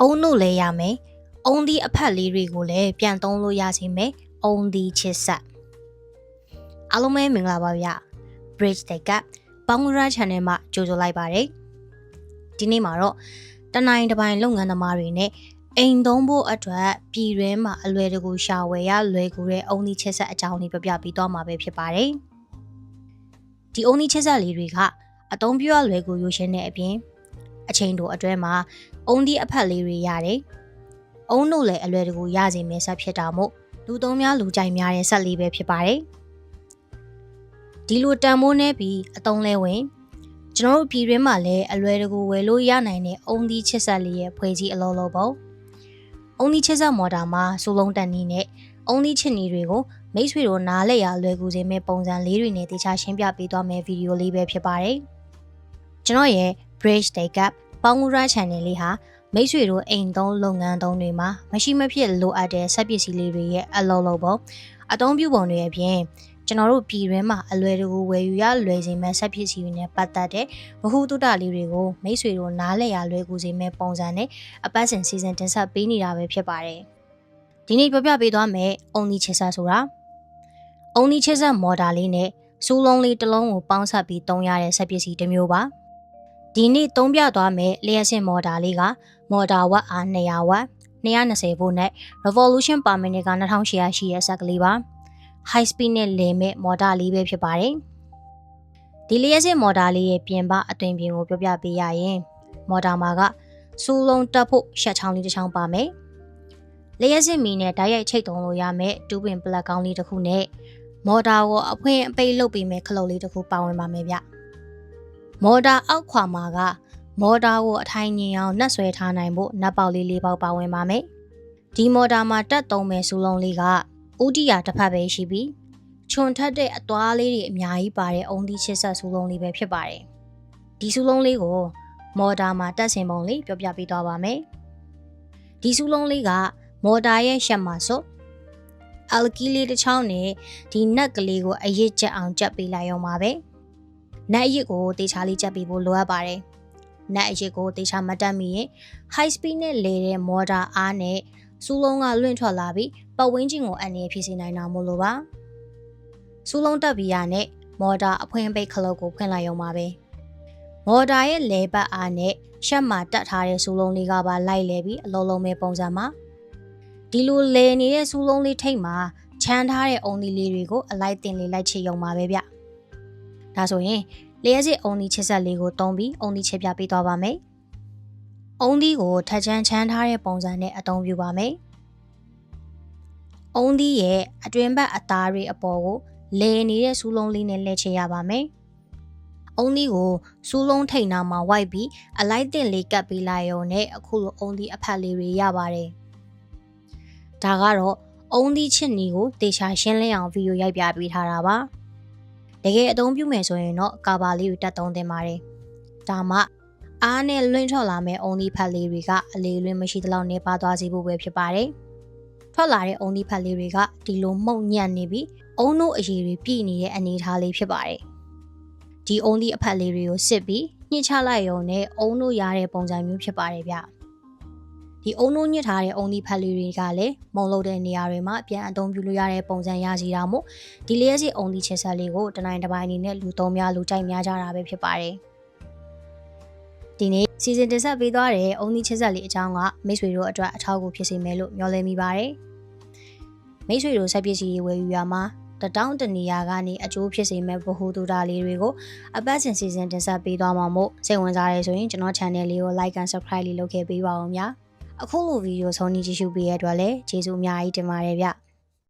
အုံနို့လဲရမယ်အုံဒီအဖက်လေးတွေကိုလည်းပြန်သုံးလို့ရစီမယ်အုံဒီချစ်ဆက်အားလုံးပဲမင်္ဂလာပါဗျ Bridge the Gap ပေါင်းရ channel မှာကြိုဆိုလိုက်ပါတယ်ဒီနေ့မှာတော့တနိုင်တစ်ပိုင်းလုပ်ငန်းသမားတွေနဲ့အိမ်သုံးဖို့အတွက်ပြည်တွင်းမှာအလွယ်တကူရှာဝယ်ရလွယ်ကူတဲ့အုံဒီချစ်ဆက်အကြောင်းလေးပြပြပေးသွားမှာပဲဖြစ်ပါတယ်ဒီအုံဒီချစ်ဆက်လေးတွေကအသုံးပြုရလွယ်ကူရိုးရှင်းတဲ့အပြင်အချိန်တိုအတွင်းမှာအုံဒီအဖက်လေးတွေရတယ်အုံတို့လည်းအလွယ်တကူရစီမယ်ဆက်ဖြစ်တာမို့လူသုံးများလူကြိုက်များတဲ့ဆက်လေးပဲဖြစ်ပါတယ်ဒီလိုတန်မိုးနေပြီးအသုံးလဲဝင်ကျွန်တော်တို့ပြည်တွင်းမှာလည်းအလွယ်တကူဝယ်လို့ရနိုင်တဲ့အုံဒီချစ်ဆက်လေးရဲ့ဖွဲ့စည်းအလုံးလုံးပေါ့အုံဒီချစ်ဆက်မော်တာမှာစူလုံးတန်နီးနဲ့အုံဒီချစ်နီတွေကိုမိတ်ဆွေတို့နားလဲရလွယ်ကူစေမယ့်ပုံစံလေးတွေနဲ့တခြားရှင်းပြပေးသွားမယ့်ဗီဒီယိုလေးပဲဖြစ်ပါတယ်ကျွန်တော်ရဲ့ Bridge the Gap ပေါင်းရ channel လေးဟာမိတ်ဆွေတို့အိမ်သုံးလုပ်ငန်းသုံးတွေမှာမရှိမဖြစ်လိုအပ်တဲ့စက်ပစ္စည်းလေးတွေရဲ့အလုံးလုံးပေါ့အသုံးပြုပုံတွေအပြင်ကျွန်တော်တို့ပြည်တွင်းမှာအလွယ်တကူဝယ်ယူရလွယ်စေမယ့်စက်ပစ္စည်းတွေနဲ့ပတ်သက်တဲ့ဝဟုတုတလေးတွေကိုမိတ်ဆွေတို့နားလည်ရလွယ်ကူစေမယ့်ပုံစံနဲ့အပတ်စဉ်စီစဉ်တင်ဆက်ပေးနေတာပဲဖြစ်ပါတယ်ဒီနေ့ပြောပြပေးသွားမယ်အုံဒီချစ်ဆက်ဆိုတာအုံဒီချစ်ဆက်မော်တာလေးနဲ့စူးလုံးလေးတစ်လုံးကိုပေါင်းစပ်ပြီးသုံးရတဲ့စက်ပစ္စည်းတစ်မျိုးပါဒီနေ့သုံးပြသွားမယ်လျှက်စစ်မော်တာလေးကမော်တာဝက်အား200ဝက်220ဗို့နဲ့ Revolution per minute က2800ရှိတဲ့စက်ကလေးပါ high speed နဲ့လဲမဲ့မော်တာလေးပဲဖြစ်ပါတယ်ဒီလျှက်စစ်မော်တာလေးရဲ့ပြင်ပအသွင်ပြင်ကိုပြောပြပေးရရင်မော်တာမှာကစူးလုံးတက်ဖို့ရှက်ချောင်းလေးတစ်ချောင်းပါမယ်လျှက်စစ်မီနဲ့ဓာတ်ရိုက်ချိတ်သုံးလို့ရမယ်တူးပင်ပလက်ကောင်းလေးတစ်ခုနဲ့မော်တာကိုအဖွင့်အပိတ်လုပ်ပေးမယ်ခလုတ်လေးတစ်ခုပါဝင်ပါမယ်ဗျမော်တာအောက်ခွာမှာကမော်တာကိုအထိုင်ငင်အောင်နှက်ဆွဲထားနိုင်ဖို့နက်ပေါက်လေး၄ပေါက်ပါဝင်ပါမယ်ဒီမော်တာမှာတက်သုံးမဲ့စူးလုံးလေးကဥတီယာတစ်ဖက်ပဲရှိပြီးခြုံထက်တဲ့အသွားလေးတွေအများကြီးပါတဲ့အုံဒီချစ်ဆက်စူးလုံးလေးပဲဖြစ်ပါတယ်ဒီစူးလုံးလေးကိုမော်တာမှာတက်ဆင်ပုံလေးပြောပြပေးသွားပါမယ်ဒီစူးလုံးလေးကမော်တာရဲ့ရှက်မှာစွတ်အလကီလေးတစ်ချောင်းနဲ့ဒီနက်ကလေးကိုအရစ်ကျက်အောင်ကျက်ပေးလိုက်ရုံပါပဲနက်အရစ်ကိုတေချာလေးကျက်ပေးဖို့လိုအပ်ပါတယ်နက်အရစ်ကိုတေချာမတက်မိရင် high speed နဲ့လေတဲ့မော်တာအားနဲ့စူးလုံးကလွင့်ထွက်လာပြီးပတ်ဝန်းကျင်ကိုအန္တရာယ်ဖြစ်စေနိုင်တာမို့လို့ပါစူးလုံးတက်ပြီးရနဲ့မော်တာအဖွင့်ပိတ်ခလုတ်ကိုဖွင့်လိုက်ရုံပါပဲမော်တာရဲ့လေပတ်အားနဲ့ရှက်မှာတက်ထားတဲ့စူးလုံးလေးကပါလိုက်လဲပြီးအလုံးလုံးပဲပုံစံမှာဒီလိုလေနေတဲ့စူးလုံးလေးထိတ်မှာချမ်းထားတဲ့အုံဒီလေးတွေကိုအလိုက်တင်လေးလိုက်ချစ်ရုံပါပဲဗျဒါဆိုရင်လျှက်စစ်အုံဒီချစ်ဆက်လေးကိုတုံးပြီးအုံဒီချစ်ပြပေးသွားပါမယ်အုံဒီကိုထက်ချမ်းချမ်းထားတဲ့ပုံစံနဲ့အသုံးပြုပါမယ်အုံဒီရဲ့အတွင်းဘက်အသားတွေအပေါ်ကိုလဲနေတဲ့စူးလုံးလေးနဲ့လှည့်ချရပါမယ်အုံဒီကိုစူးလုံးထိတ်နာမှာဝိုက်ပြီးအလိုက်တင်လေးကပ်ပေးလိုက်ရုံနဲ့အခုလိုအုံဒီအဖက်လေးတွေရပါတယ်ဒါကတော့အုံဒီချစ်နီကိုတေချာရှင်းလင်းအောင်ဗီဒီယိုရိုက်ပြပေးထားတာပါတကယ်အသုံးပြုမယ်ဆိုရင်တော့ကာဘာလေးကိုတက်သုံးသင့်ပါတယ်ဒါမှအားနဲ့လွင့်ထွက်လာမယ့်အုံဒီဖက်လေးတွေကအလေးလွင့်မရှိသလောက်နေပါသွားစေဖို့ပဲဖြစ်ပါတယ်ထွက်လာတဲ့အုံဒီဖက်လေးတွေကဒီလိုမှုန့်ညံ့နေပြီးအုံတို့အရည်တွေပြည့်နေတဲ့အနေအထားလေးဖြစ်ပါတယ်ဒီအုံဒီအဖက်လေးတွေကိုစစ်ပြီးညှစ်ချလိုက်ရုံနဲ့အုံတို့ရတဲ့ပုံစံမျိုးဖြစ်ပါတယ်ဗျဒီအုံတို့ညှစ်ထားတဲ့အုံဒီဖက်လေးတွေကလည်းမုံလို့တဲ့နေရာတွေမှာပြန်အသုံးပြုလို့ရတဲ့ပုံစံရစီတာမို့ဒီလျှက်စစ်အုံဒီချစ်ဆက်လေးကိုတနိုင်တစ်ပိုင်းအနေနဲ့လူသုံးများလူကြိုက်များကြတာပဲဖြစ်ပါတယ်ဒီနေ့စီစဉ်တင်ဆက်ပေးသွားတဲ့အုံဒီချစ်ဆက်လေးအကြောင်းကမိတ်ဆွေတို့အတွက်အထောက်အကူဖြစ်စေမယ်လို့မျှော်လင့်မိပါတယ်မိတ်ဆွေတို့ဆက်ပစ္စည်းတွေဝယ်ယူရမှာတတောင်းတနေရာကနေအကျိုးဖြစ်စေမဲ့ဗဟုသုတလေးတွေကိုအပတ်စဉ်စီစဉ်တင်ဆက်ပေးသွားမှာမို့စိတ်ဝင်စားရဆိုရင်ကျွန်တော် channel လေးကို like and subscribe လေးလုပ်ခဲ့ပေးပါဦးများအခုလိုဗီဒီယိုဆုံးနေကြည့်ရှုပေးရတဲ့အတွက်လည်းကျေးဇူးအများကြီးတင်ပါတယ်ဗျ